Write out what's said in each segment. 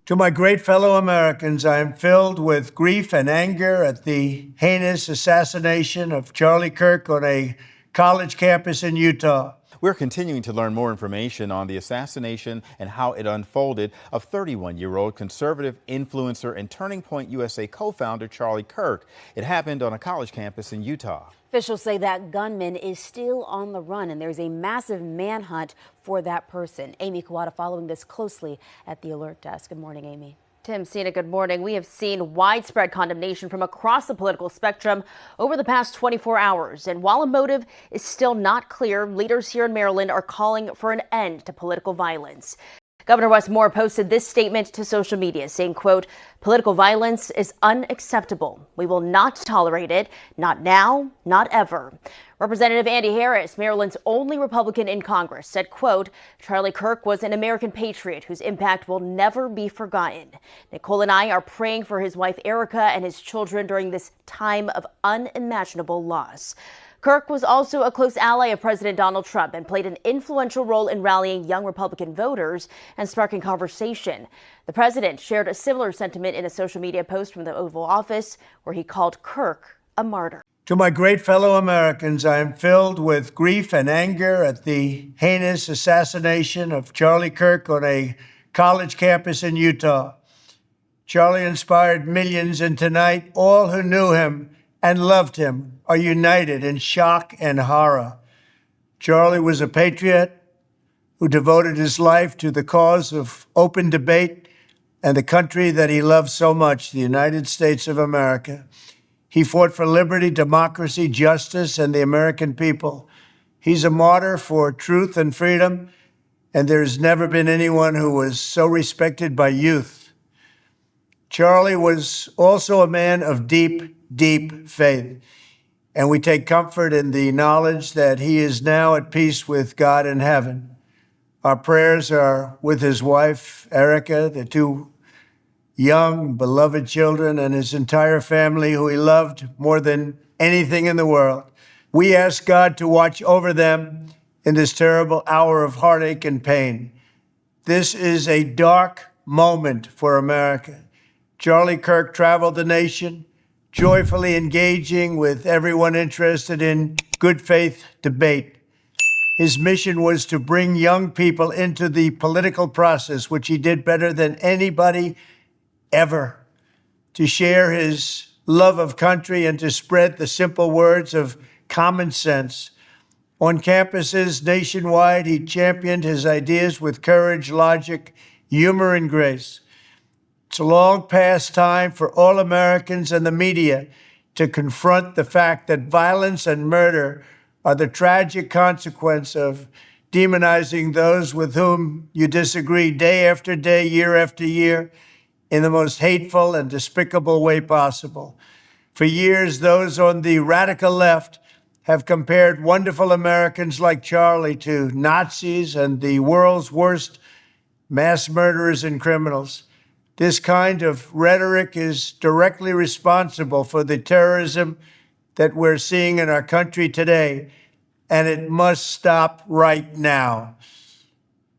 To my great fellow Americans, I am filled with grief and anger at the heinous assassination of Charlie Kirk on a college campus in Utah. We're continuing to learn more information on the assassination and how it unfolded of 31-year-old conservative influencer and Turning Point USA co-founder Charlie Kirk. It happened on a college campus in Utah. Officials say that gunman is still on the run, and there's a massive manhunt for that person. Amy Kawada following this closely at the Alert Desk. Good morning, Amy. Tim, Sina, good morning. We have seen widespread condemnation from across the political spectrum over the past 24 hours. And while a motive is still not clear, leaders here in Maryland are calling for an end to political violence. Governor Wes Moore posted this statement to social media saying, quote, "Political violence is unacceptable. We will not tolerate it. Not now, not ever." Representative Andy Harris, Maryland's only Republican in Congress, said, quote, "Charlie Kirk was an American patriot whose impact will never be forgotten. Nicole and I are praying for his wife Erica and his children during this time of unimaginable loss." Kirk was also a close ally of President Donald Trump and played an influential role in rallying young Republican voters and sparking conversation. The president shared a similar sentiment in a social media post from the Oval Office, where he called Kirk a martyr. To my great fellow Americans, I am filled with grief and anger at the heinous assassination of Charlie Kirk on a college campus in Utah. Charlie inspired millions, and tonight all who knew him and loved him are united in shock and horror. Charlie was a patriot who devoted his life to the cause of open debate and the country that he loved so much, the United States of America. He fought for liberty, democracy, justice, and the American people. He's a martyr for truth and freedom, and there's never been anyone who was so respected by youth. Charlie was also a man of deep faith, and we take comfort in the knowledge that he is now at peace with God in heaven. Our prayers are with his wife, Erica, the two young, beloved children, and his entire family, who he loved more than anything in the world. We ask God to watch over them in this terrible hour of heartache and pain. This is a dark moment for America. Charlie Kirk traveled the nation, joyfully engaging with everyone interested in good faith debate. His mission was to bring young people into the political process, which he did better than anybody ever, to share his love of country and to spread the simple words of common sense. On campuses nationwide, he championed his ideas with courage, logic, humor, and grace. It's a long past time for all Americans and the media to confront the fact that violence and murder are the tragic consequence of demonizing those with whom you disagree day after day, year after year, in the most hateful and despicable way possible. For years, those on the radical left have compared wonderful Americans like Charlie to Nazis and the world's worst mass murderers and criminals. This kind of rhetoric is directly responsible for the terrorism that we're seeing in our country today, and it must stop right now.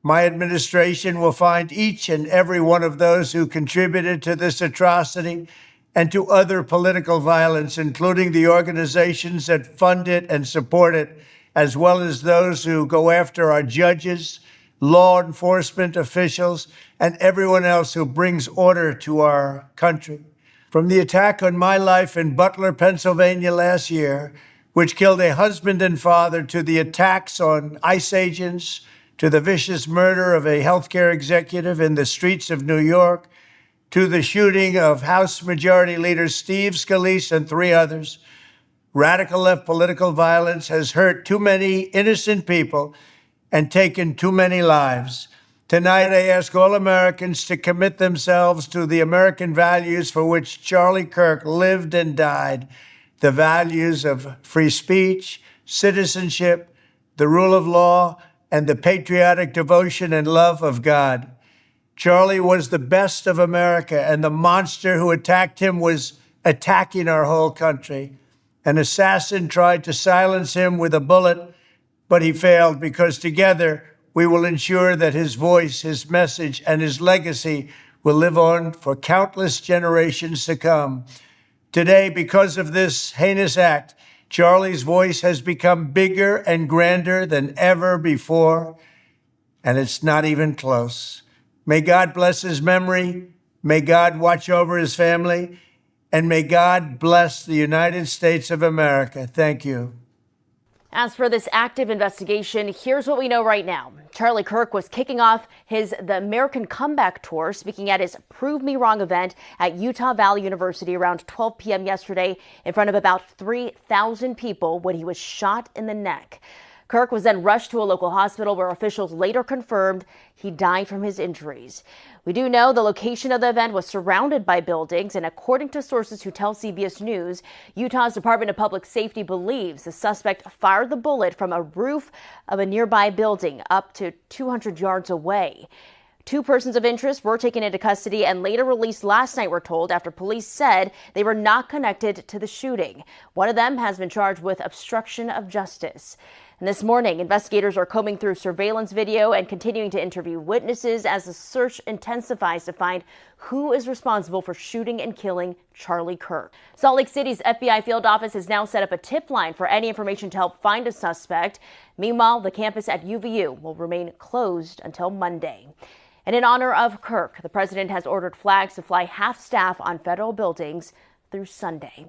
My administration will find each and every one of those who contributed to this atrocity and to other political violence, including the organizations that fund it and support it, as well as those who go after our judges, law enforcement officials, and everyone else who brings order to our country. From the attack on my life in Butler, Pennsylvania last year, which killed a husband and father, to the attacks on ICE agents, to the vicious murder of a healthcare executive in the streets of New York, to the shooting of House Majority Leader Steve Scalise and 3 others, radical left political violence has hurt too many innocent people and taken too many lives. Tonight, I ask all Americans to commit themselves to the American values for which Charlie Kirk lived and died, the values of free speech, citizenship, the rule of law, and the patriotic devotion and love of God. Charlie was the best of America, and the monster who attacked him was attacking our whole country. An assassin tried to silence him with a bullet, but he failed, because together we will ensure that his voice, his message, and his legacy will live on for countless generations to come. Today, because of this heinous act, Charlie's voice has become bigger and grander than ever before, and it's not even close. May God bless his memory. May God watch over his family. And may God bless the United States of America. Thank you. As for this active investigation, here's what we know right now. Charlie Kirk was kicking off the American Comeback Tour, speaking at his Prove Me Wrong event at Utah Valley University around 12 p.m. yesterday in front of about 3,000 people when he was shot in the neck. Kirk was then rushed to a local hospital where officials later confirmed he died from his injuries. We do know the location of the event was surrounded by buildings, and according to sources who tell CBS News, Utah's Department of Public Safety believes the suspect fired the bullet from a roof of a nearby building up to 200 yards away. 2 persons of interest were taken into custody and later released last night, we're told, after police said they were not connected to the shooting. One of them has been charged with obstruction of justice. And this morning, investigators are combing through surveillance video and continuing to interview witnesses as the search intensifies to find who is responsible for shooting and killing Charlie Kirk. Salt Lake City's FBI field office has now set up a tip line for any information to help find a suspect. Meanwhile, the campus at UVU will remain closed until Monday. And in honor of Kirk, the president has ordered flags to fly half-staff on federal buildings through Sunday.